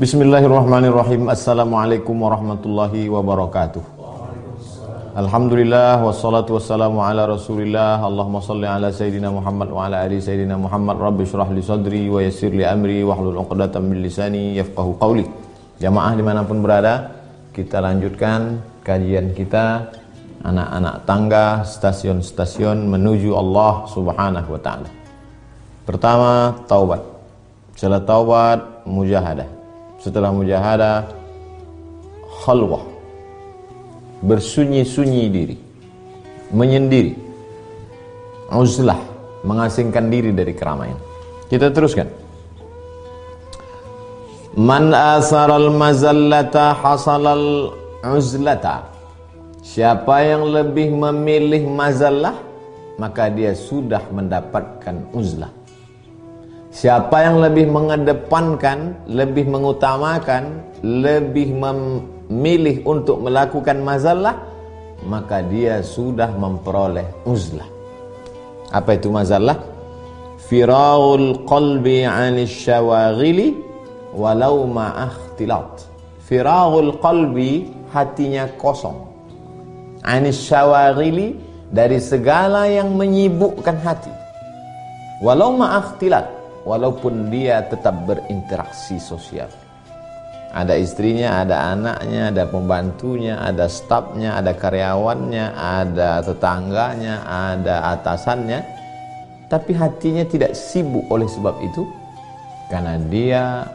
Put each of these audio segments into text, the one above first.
Bismillahirrahmanirrahim. Assalamualaikum warahmatullahi wabarakatuh. Alhamdulillah wassalatu wassalamu ala Rasulillah. Allahumma shalli ala sayidina Muhammad wa ala ali sayidina Muhammad. Rabbi shrah li sadri wa yassir li amri wahlul 'uqdatam min lisani yafqahu qawli. Jamaah dimanapun berada, kita lanjutkan kajian kita anak-anak tangga, stasiun-stasiun menuju Allah Subhanahu wa taala. Pertama, taubat. Setelah taubat, mujahadah. Setelah mujahadah, khalwah, bersunyi-sunyi diri, menyendiri, uzlah, mengasingkan diri dari keramaian. Kita teruskan. Man asaral mazallata hasalal uzlata. Siapa yang lebih memilih mazallah, maka dia sudah mendapatkan uzlah. Siapa yang lebih mengedepankan, lebih mengutamakan, lebih memilih untuk melakukan mazallah, maka dia sudah memperoleh uzlah. Apa itu mazallah? Firagul qalbi 'anil syawaghili walau ma'akhtilat. Firagul qalbi, hatinya kosong. 'Anil syawaghili, dari segala yang menyibukkan hati. Walau ma'akhtilat, walaupun dia tetap berinteraksi sosial. Ada istrinya, ada anaknya, ada pembantunya, ada stafnya, ada karyawannya, ada tetangganya, ada atasannya. Tapi hatinya tidak sibuk oleh sebab itu, karena dia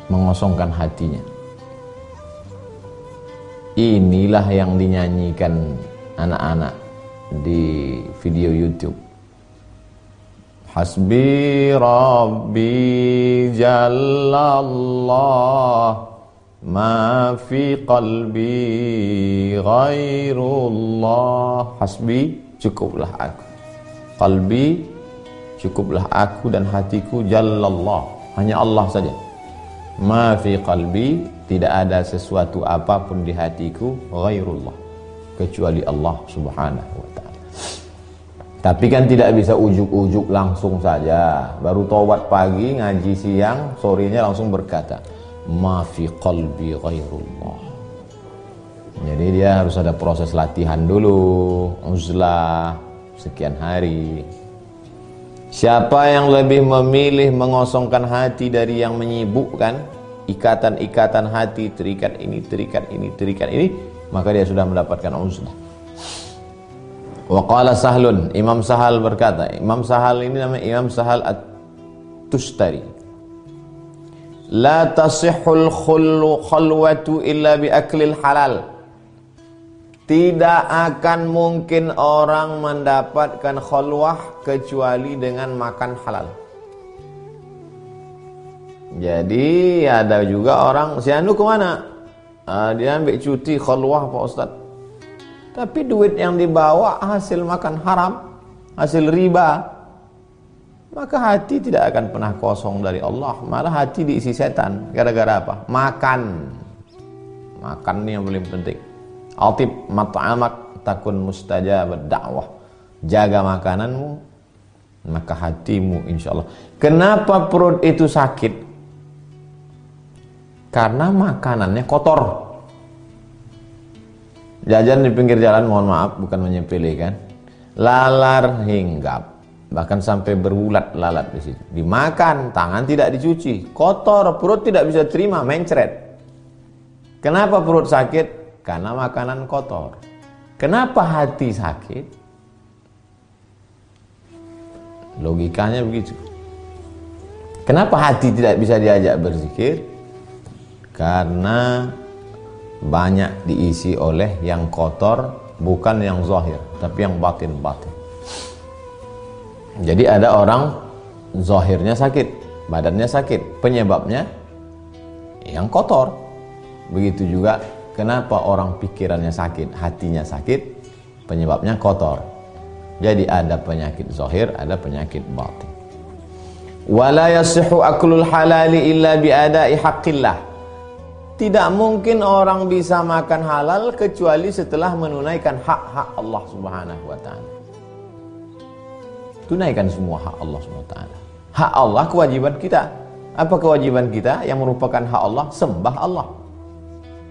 mengosongkan hatinya. Inilah yang dinyanyikan anak-anak di video YouTube. Hasbi Rabbi Jallallah, ma fi qalbi ghairullah. Hasbi, cukuplah aku. Qalbi, cukuplah aku dan hatiku. Jallallah, hanya Allah saja. Ma fi qalbi, tidak ada sesuatu apapun di hatiku. Ghairullah, kecuali Allah Subhanahu wa ta'ala. Tapi kan tidak bisa ujuk-ujuk langsung saja. Baru taubat pagi, ngaji siang, sorenya langsung berkata, ma fi qalbi ghairullah. Jadi dia harus ada proses latihan dulu, uzlah sekian hari. Siapa yang lebih memilih mengosongkan hati dari yang menyibukkan, ikatan-ikatan hati, terikat ini, terikat ini, terikat ini, maka dia sudah mendapatkan uzlah. Wa qala Sahlun, Imam Sahal berkata, Imam Sahal ini namanya Imam Sahal At-Tustari. La tasihhul khalwatu illa bi aklil halal. Tidak akan mungkin orang mendapatkan khalwah kecuali dengan makan halal. Jadi ada juga orang, si anu kemana? Dia ambil cuti khalwah Pak Ustaz. Tapi duit yang dibawa hasil makan haram, hasil riba, maka hati tidak akan pernah kosong dari Allah. Malah hati diisi setan. Gara-gara apa? Makan. Makan ini yang paling penting. Altib mat'amak takun mustajab dakwah. Jaga makananmu, maka hatimu insya Allah. Kenapa perut itu sakit? Karena makanannya kotor. Jajan di pinggir jalan, mohon maaf, bukan menyepelekan, lalar hinggap, bahkan sampai berulat lalat di situ. Dimakan, tangan tidak dicuci, kotor, perut tidak bisa terima, mencret. Kenapa perut sakit? Karena makanan kotor. Kenapa hati sakit? Logikanya begitu. Kenapa hati tidak bisa diajak berzikir? Karena banyak diisi oleh yang kotor, bukan yang zahir, tapi yang batin-batin. Jadi ada orang zahirnya sakit, badannya sakit, penyebabnya yang kotor. Begitu juga kenapa orang pikirannya sakit, hatinya sakit, penyebabnya kotor. Jadi ada penyakit zahir, ada penyakit batin. Wala yasihhu aklul halali illa bi ada'i haqqillah. Tidak mungkin orang bisa makan halal kecuali setelah menunaikan hak-hak Allah Subhanahu wa ta'ala. Tunaikan semua hak Allah Subhanahu wa ta'ala. Hak Allah kewajiban kita. Apa kewajiban kita yang merupakan hak Allah? Sembah Allah.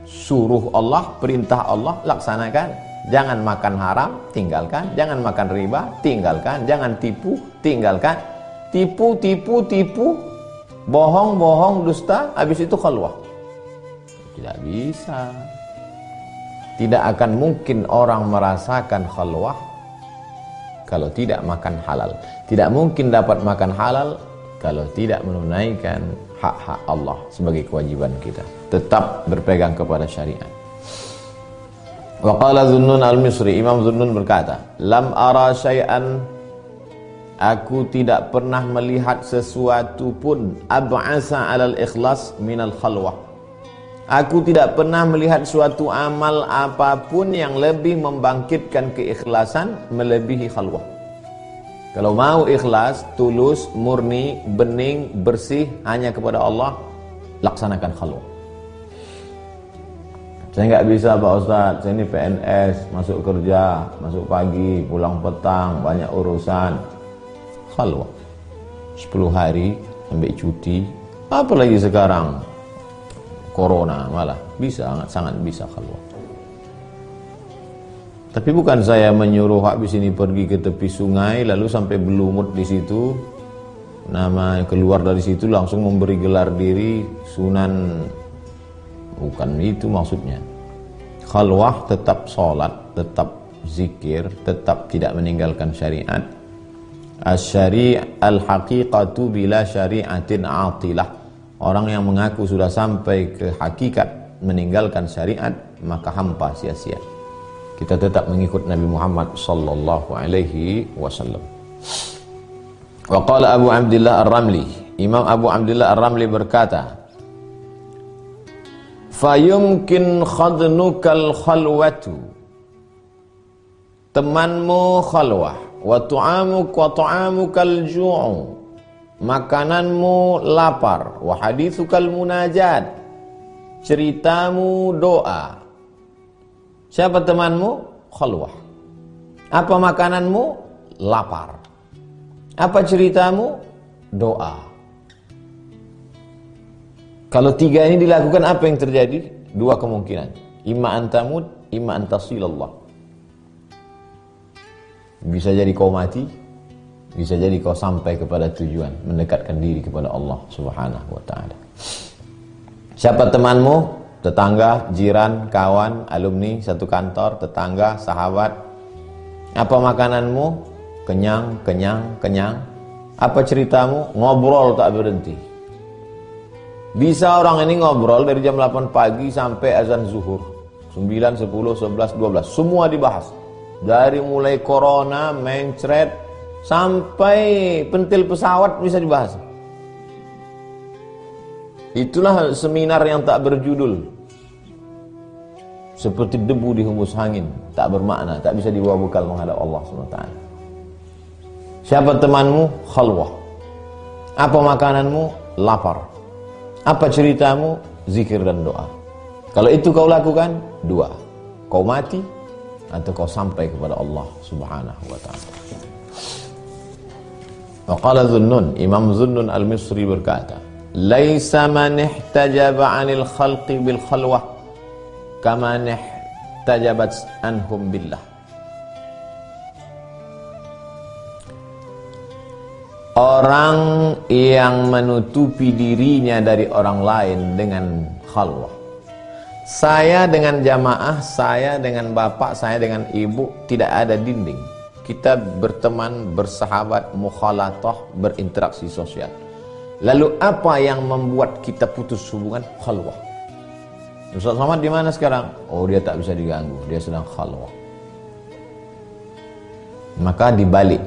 Suruh Allah, perintah Allah, laksanakan. Jangan makan haram, tinggalkan. Jangan makan riba, tinggalkan. Jangan tipu, tinggalkan. Tipu, bohong, dusta, habis itu khalwah. Tidak bisa. Tidak akan mungkin orang merasakan khalwah kalau tidak makan halal. Tidak mungkin dapat makan halal kalau tidak menunaikan hak-hak Allah sebagai kewajiban kita. Tetap berpegang kepada syariat. Wa qala Dhunnun al-Misri, Imam Dhunnun berkata, lam ara syai'an, aku tidak pernah melihat sesuatu pun ab'asa 'alal ikhlas minal khalwah. Aku tidak pernah melihat suatu amal apapun yang lebih membangkitkan keikhlasan melebihi khalwah. Kalau mau ikhlas, tulus, murni, bening, bersih hanya kepada Allah, laksanakan khalwah. Saya nggak bisa Pak Ustadz, saya ini PNS, masuk kerja, masuk pagi, pulang petang, banyak urusan. Khalwah 10 hari ambil cuti, apalagi sekarang corona, malah bisa, sangat bisa khalwah. Tapi bukan saya menyuruh habis ini pergi ke tepi sungai lalu sampai berlumut di situ, nama keluar dari situ langsung memberi gelar diri sunan. Bukan itu maksudnya. Khalwah tetap sholat, tetap zikir, tetap tidak meninggalkan syariat. Asy-syari' al-haqiqatu bila syari'atin 'atilah. Orang yang mengaku sudah sampai ke hakikat meninggalkan syariat, maka hampa sia-sia. Kita tetap mengikut Nabi Muhammad sallallahu alaihi wasallam. Wa qala Abu Abdillah Ar-Ramli, Imam Abu Abdillah Ar-Ramli berkata, fayumkin khadnukal khalwatu, temanmu khalwah, wa tu'amuk wa tu'amukal ju'u, makananmu lapar, wa hadithukal munajat, ceritamu doa. Siapa temanmu? Khalwah. Apa makananmu? Lapar. Apa ceritamu? Doa. Kalau tiga ini dilakukan, apa yang terjadi? Dua kemungkinan. Imma antamud, imma antasilallah. Bisa jadi kau mati, bisa jadi kau sampai kepada tujuan, mendekatkan diri kepada Allah Subhanahu wa ta'ala. Siapa temanmu? Tetangga, jiran, kawan, alumni, satu kantor, tetangga, sahabat. Apa makananmu? Kenyang, kenyang, kenyang. Apa ceritamu? Ngobrol tak berhenti. Bisa orang ini ngobrol dari jam 8 pagi sampai azan zuhur. 9, 10, 11, 12. Semua dibahas. Dari mulai corona, mencret, sampai pentil pesawat bisa dibahas. Itulah seminar yang tak berjudul. Seperti debu di hembus angin, tak bermakna, tak bisa dibawa bekal menghadap Allah SWT. Siapa temanmu? Khalwah. Apa makananmu? Lapar. Apa ceritamu? Zikir dan doa. Kalau itu kau lakukan, dua. Kau mati atau kau sampai kepada Allah Subhanahu wa ta'ala. Wa qala Dhunnun, Imam Dhunnun al-Misri berkata, laisa man ihtajaba 'anil khalqi bil khalwah kama ihtajabat anhum billah. Orang yang menutupi dirinya dari orang lain dengan khalwah. Saya dengan jamaah, saya dengan bapak, saya dengan ibu, tidak ada dinding. Kita berteman, bersahabat, mukhalatah, berinteraksi sosial. Lalu apa yang membuat kita putus hubungan? Khalwah. Ustaz Somad di mana sekarang? Oh, dia tak bisa diganggu, dia sedang khalwah. Maka dibalik.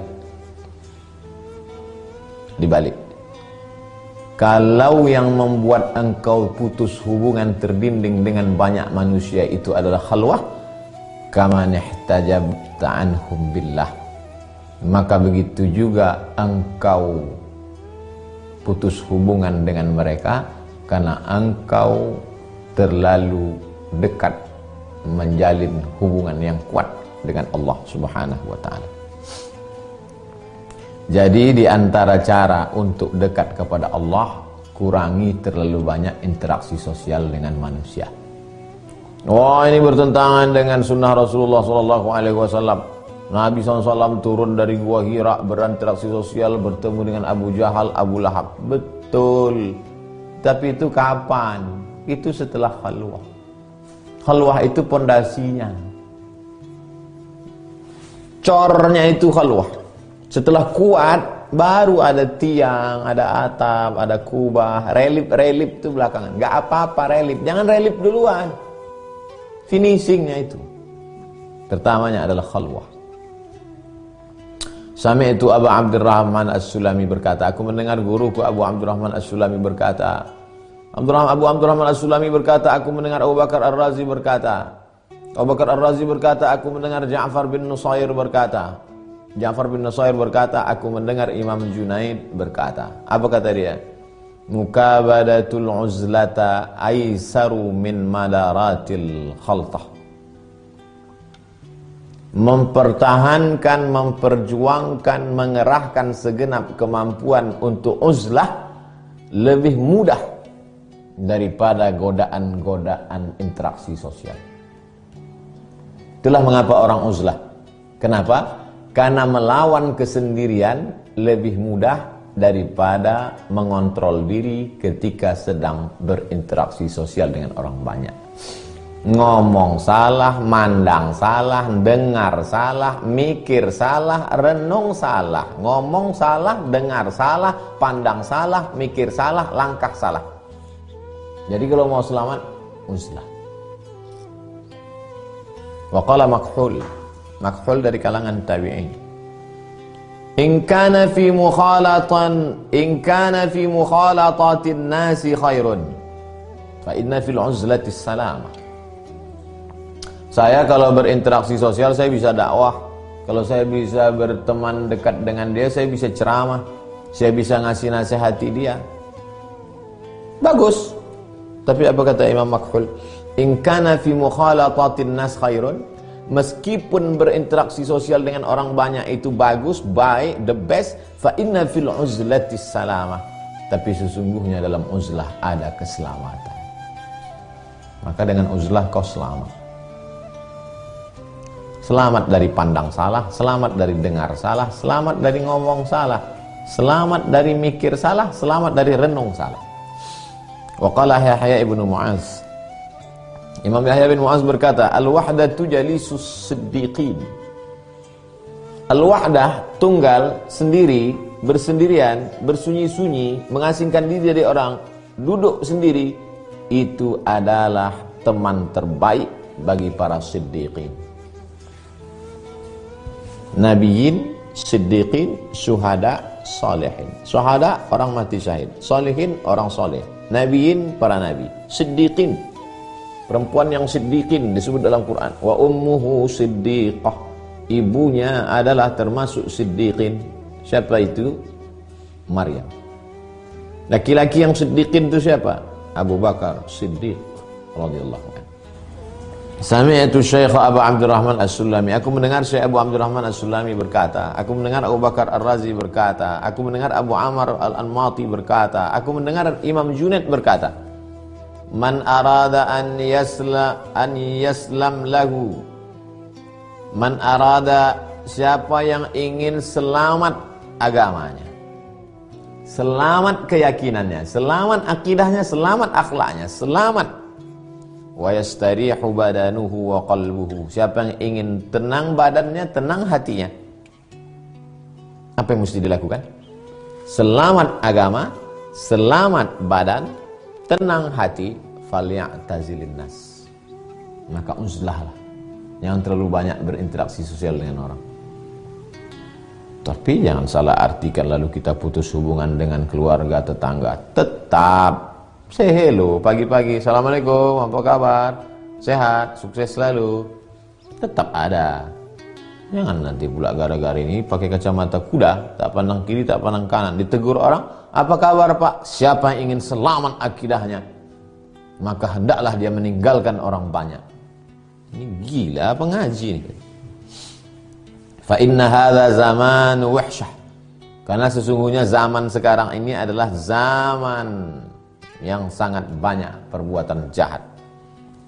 Kalau yang membuat engkau putus hubungan terdinding dengan banyak manusia itu adalah khalwah, kama ihtajabta anhum billah, maka begitu juga engkau putus hubungan dengan mereka karena engkau terlalu dekat menjalin hubungan yang kuat dengan Allah Subhanahu wa ta'ala. Jadi di antara cara untuk dekat kepada Allah kurangi terlalu banyak interaksi sosial dengan manusia. Wah, ini bertentangan dengan sunnah Rasulullah SAW. Nabi SAW turun dari Gua Hira, berinteraksi sosial, bertemu dengan Abu Jahal, Abu Lahab. Betul. Tapi itu kapan? Itu setelah khalwah. Khalwah itu pondasinya. Cornya itu khalwah. Setelah kuat, baru ada tiang, ada atap, ada kubah. Relip itu belakangan. Gak apa-apa relip. Jangan relip duluan. Finishingnya itu. Pertamanya adalah khalwah. Sami'tu Abu Abdurrahman As-Sulami berkata, aku mendengar guruku Abu Abdurrahman As-Sulami berkata, Abu Abdurrahman As-Sulami berkata, aku mendengar Abu Bakar Ar-Razi berkata, Abu Bakar Ar-Razi berkata, aku mendengar Ja'far bin Nusair berkata, Ja'far bin Nusair berkata, aku mendengar Imam Junaid berkata. Apa kata dia? Mukabadatul uzlata aisaru min madaratil khaltah. Mempertahankan, memperjuangkan, mengerahkan segenap kemampuan untuk uzlah lebih mudah daripada godaan-godaan interaksi sosial. Itulah mengapa orang uzlah. Kenapa? Karena melawan kesendirian lebih mudah daripada mengontrol diri ketika sedang berinteraksi sosial dengan orang banyak. Ngomong salah, mandang salah, dengar salah, mikir salah, renung salah, ngomong salah, dengar salah, pandang salah, mikir salah, langkah salah. Jadi kalau mau selamat, uzlah. Wa qala Makhul dari kalangan tabi'in, in kana fi mukhalatatin nasi khairun fa inna fil uzlati salamah. Saya kalau berinteraksi sosial, saya bisa dakwah. Kalau saya bisa berteman dekat dengan dia, saya bisa ceramah. Saya bisa ngasih nasihati dia. Bagus. Tapi apa kata Imam Makhul? In kana fi mukhalatatin nas khairun. Meskipun berinteraksi sosial dengan orang banyak itu bagus, baik, the best, fa inna fil uzlati salamah. Tapi sesungguhnya dalam uzlah ada keselamatan. Maka dengan uzlah kau selamat. Selamat dari pandang salah, selamat dari dengar salah, selamat dari ngomong salah, selamat dari mikir salah, selamat dari renung salah. Wa qala Yahya ibn Mu'az, Imam Yahya bin Mu'az berkata, al-wahdatu jalisus siddiqin. Al-wahdah, tunggal, sendiri, bersendirian, bersunyi-sunyi, mengasingkan diri dari orang, duduk sendiri, itu adalah teman terbaik bagi para siddiqin. Nabiyin, siddiqin, syuhada, salihin. Syuhada, orang mati syahid. Salihin, orang soleh. Nabiyin, para nabi. Siddiqin, perempuan yang siddiqin disebut dalam Quran. Wa ummuhu siddiqah. Ibunya adalah termasuk siddiqin. Siapa itu? Maryam. Laki-laki yang siddiqin itu siapa? Abu Bakar Siddiq radhiyallahu anhu. Sami'tu Syekh Abu Abdurrahman As-Sulami. Aku mendengar Syekh Abu Abdurrahman As-Sulami berkata, aku mendengar Abu Bakar Ar-Razi berkata, aku mendengar Abu Amr Al-Anmati berkata, aku mendengar Imam Junaid berkata, man arada an yaslam lahu. Man arada, siapa yang ingin selamat agamanya, selamat keyakinannya, selamat akidahnya, selamat akhlaknya, selamat. Wa yastarihu badanuhu wa qalbuhu. Siapa yang ingin tenang badannya, tenang hatinya, apa yang mesti dilakukan? Selamat agama, selamat badan, tenang hati. Falyatazilin nas. Maka uzlahlah, jangan terlalu banyak berinteraksi sosial dengan orang. Tapi jangan salah artikan lalu kita putus hubungan dengan keluarga, tetangga. Tetap say hello pagi-pagi, assalamualaikum, apa kabar, sehat, sukses selalu, tetap ada. Jangan nanti pula gara-gara ini pakai kacamata kuda, tak pandang kiri, tak pandang kanan, ditegur orang, apa kabar pak? Siapa yang ingin selamat akidahnya, maka hendaklah dia meninggalkan orang banyak. Ini gila pengaji ini. Fa inna hadza zaman wahsyah. Karena sesungguhnya zaman sekarang ini adalah zaman yang sangat banyak perbuatan jahat.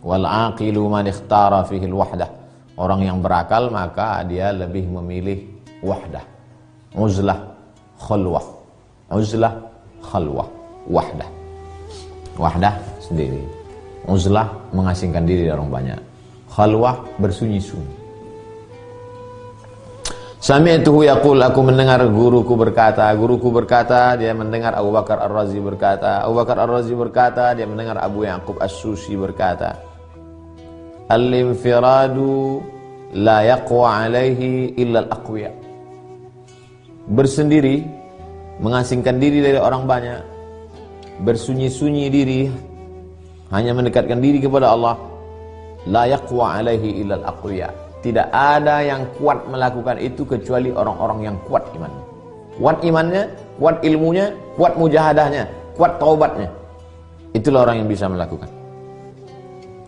Wal aqilu man ikhtara fihi al-wahdah. Orang yang berakal maka dia lebih memilih wahdah. Uzlah, khalwah. Uzlah, khalwah, wahdah. Wahdah sendiri. Uzlah mengasingkan diri dari orang banyak. Khalwah bersunyi-sunyi. Sami'tuhu yaqul, aku mendengar guruku berkata, dia mendengar Abu Bakar Ar-Razi berkata, Abu Bakar Ar-Razi berkata, dia mendengar Abu Ya'qub As-Susi berkata, al-infiradu la yaqwa alaihi illa al-aqwiya. Bersendiri, mengasingkan diri dari orang banyak, bersunyi-sunyi diri, hanya mendekatkan diri kepada Allah, la yaqwa alaihi illa al-aqwiya. Tidak ada yang kuat melakukan itu kecuali orang-orang yang kuat imannya. Kuat imannya, kuat ilmunya, kuat mujahadahnya, kuat taubatnya. Itulah orang yang bisa melakukan.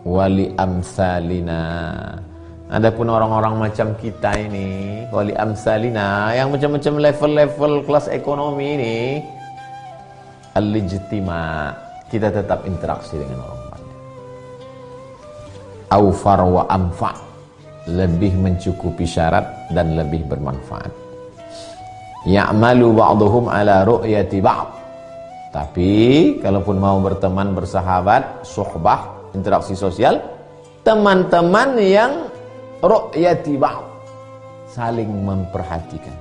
Wali amsalina. Adapun orang-orang macam kita ini, wali amsalina, yang macam-macam level-level kelas ekonomi ini, al-ijtima, kita tetap interaksi dengan orang banyak. Aufar wa amfa', lebih mencukupi syarat dan lebih bermanfaat. Ya'malu ba'duhum ala ru'yati ba'd. Tapi kalaupun mau berteman, bersahabat, suhbah, interaksi sosial, teman-teman yang ru'yati ba'd, saling memperhatikan,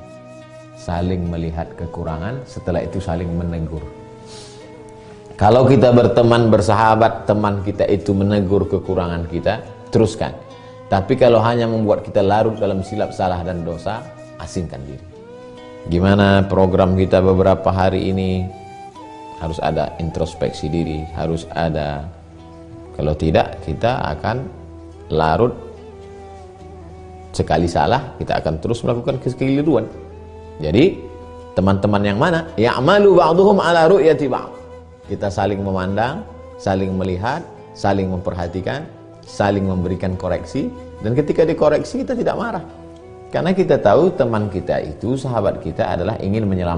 saling melihat kekurangan, setelah itu saling menegur. Kalau kita berteman, bersahabat, teman kita itu menegur kekurangan kita, teruskan. Tapi kalau hanya membuat kita larut dalam silap salah dan dosa, asingkan diri. Gimana program kita beberapa hari ini? Harus ada introspeksi diri, harus ada. Kalau tidak, kita akan larut. Sekali salah, kita akan terus melakukan kekeliruan. Jadi, teman-teman yang mana? Ya'malu ba'duhum ala ru'yati ba'd. Kita saling memandang, saling melihat, saling memperhatikan, saling memberikan koreksi, dan ketika dikoreksi kita tidak marah, karena kita tahu teman kita itu, sahabat kita adalah ingin menyelamatkan.